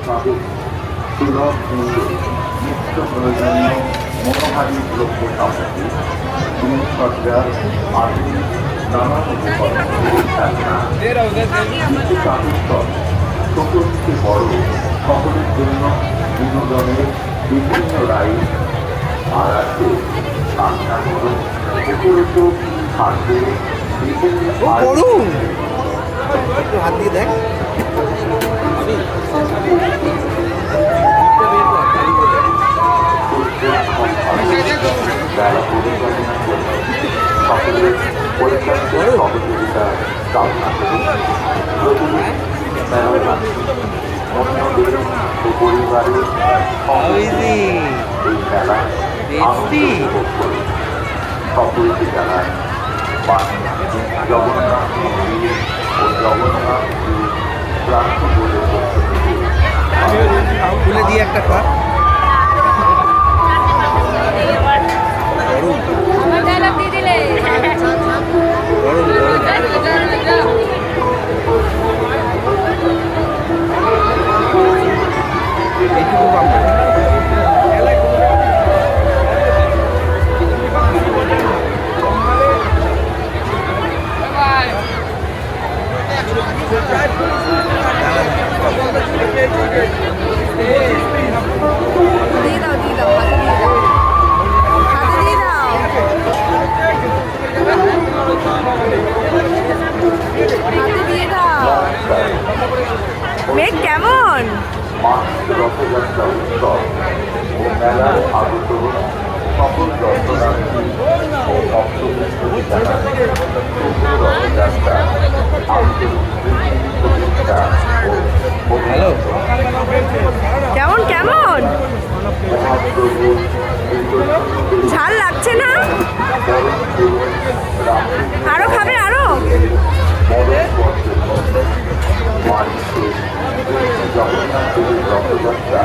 পাবে সুলভ মূল্যে নিত্য প্রয়োজনীয় মনোহারী দ্রব্য সামগ্রী, জিনিসপত্র, আধুনিক নানা উপকরণ, খেলনা, ছোট থেকে বড় সকলের জন্য বিনোদনের বিভিন্ন রাইড আর আছে কান্না করো উপরত থাকবে একটু হাত দিয়ে দেখ। সকলের পরিচালকের সহযোগিতা কামনা করি। অন্যদের ও পরিবারের এই মেলা উপভোগ করে সকলকে জানায় জগন্নাথ মন্দির ও জগন্নাথ প্রান্ত বলে খুলে দিয়ে একটা পা মেঘ কেমন? রথযাত্রা উৎসব ও মেলার আগত সকল দর্শনার্থী ও ভক্তবৃন্দকে জানায় রথযাত্রা হ্যালো কেমন কেমন ঝাল লাগছে না? আরো খাবে আরো? জগন্নাথ রথযাত্রা